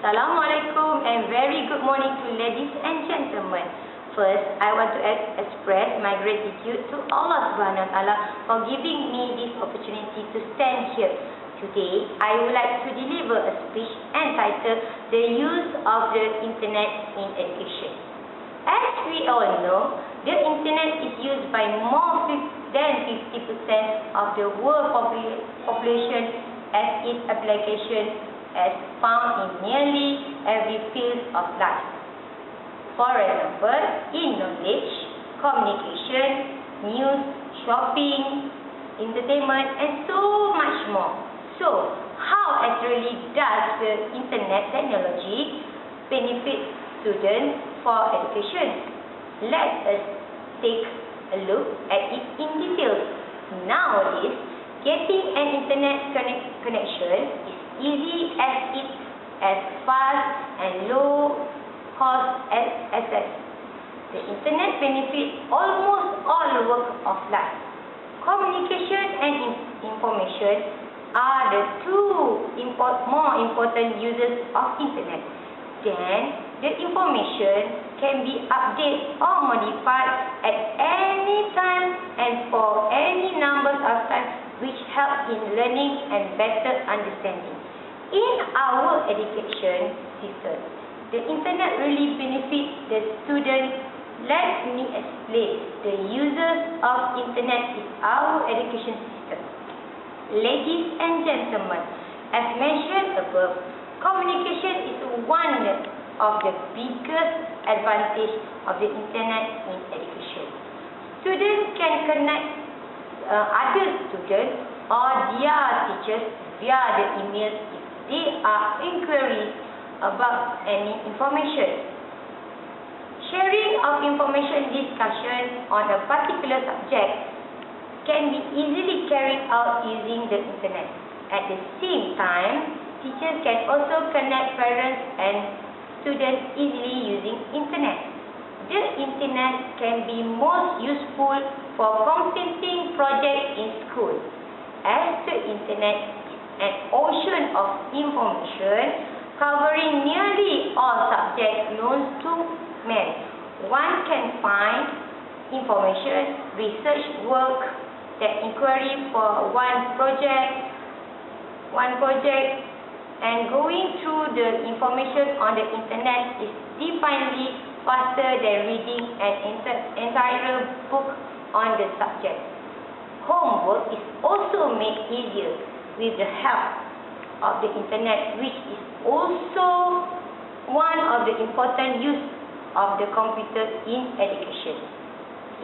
Assalamualaikum and very good morning to ladies and gentlemen. First, I want to express my gratitude to Allah Subhanahu Wa Taala for giving me this opportunity to stand here. Today, I would like to deliver a speech entitled The Use of the Internet in Education. As we all know, the Internet is used by more than 50% of the world population as its application as found in nearly every field of life. For example, in knowledge, communication, news, shopping, entertainment, and so much more. So, how actually does the internet technology benefit students for education? Let us take a look at it in detail. Nowadays, getting an internet connection is easy as it's as fast and low cost as access. The internet benefits almost all walk of life. Communication and information are the two more important uses of internet. Then the information can be updated or modified at any time and for any number of times, which help in learning and better understanding. In our education system, the internet really benefits the students. Let me explain the uses of internet in our education system. Ladies and gentlemen, as mentioned above, communication is one of the biggest advantage of the internet in education. Students can connect other students or their teachers via the email if they are inquiries about any information. Sharing of information discussion on a particular subject can be easily carried out using the internet. At the same time, teachers can also connect parents and students easily using internet. The internet can be most useful for completing projects in school. As the internet is an ocean of information covering nearly all subjects known to man, one can find information, research work, that inquiry for one project, and going through the information on the internet is definitely faster than reading an entire book on the subject. Homework is also made easier with the help of the internet, which is also one of the important use of the computer in education.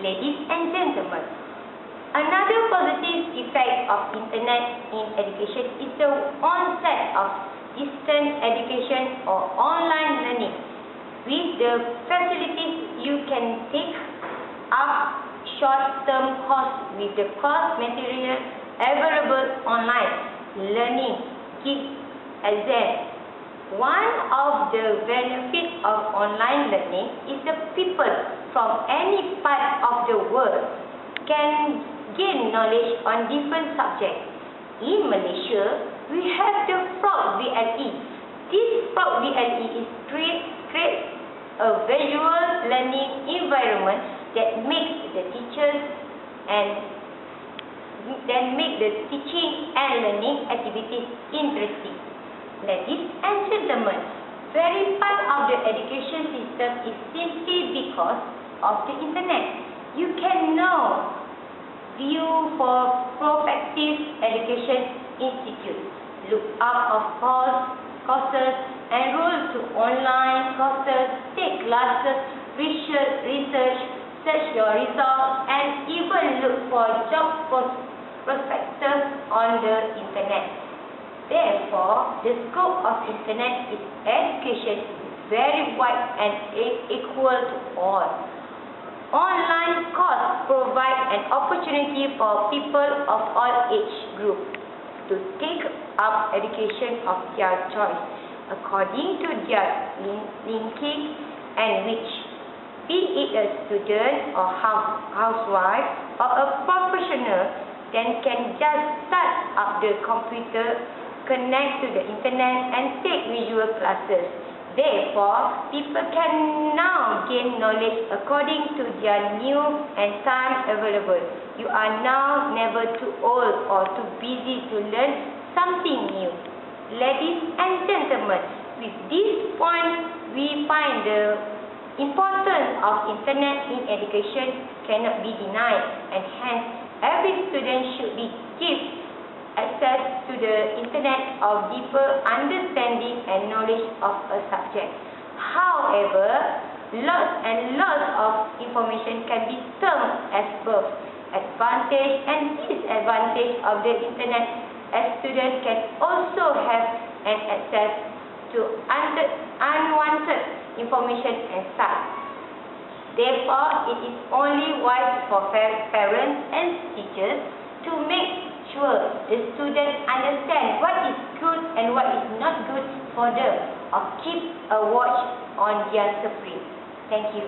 Ladies and gentlemen, another positive effect of internet in education is the onset of distance education or online learning. With the facilities, you can take up short-term course with the course material available online, learning, kit, exam. One of the benefits of online learning is the people from any part of the world can gain knowledge on different subjects. In Malaysia, we have the Frog VLE. This Frog VLE is create a visual learning environment that makes the teachers and then make the teaching and learning activities interesting. Ladies and gentlemen, very part of the education system is simply because of the internet. You can view for Proactive Education Institute. Look up of courses, enroll to online courses, take classes, research, search your results, and even look for job prospectus on the internet. Therefore, the scope of internet education is very wide and equal to all. Online courses provide an opportunity for people of all age groups to take up education of their choice according to their liking and which, be it a student or housewife or a professional, then can just start up the computer, connect to the internet and take visual classes. Therefore, people can now gain knowledge according to their new and time available. You are now never too old or too busy to learn something new. Ladies and gentlemen, with this point, we find the importance of internet in education cannot be denied, and hence every student should be given access to the internet of deeper understanding and knowledge of a subject. However, lots of information can be termed as both advantage and disadvantage of the internet, as students can also have an access to unwanted information and such. Therefore, it is only wise for parents and teachers to make sure the students understand what is good and what is not good for them, or keep a watch on their screen. Thank you.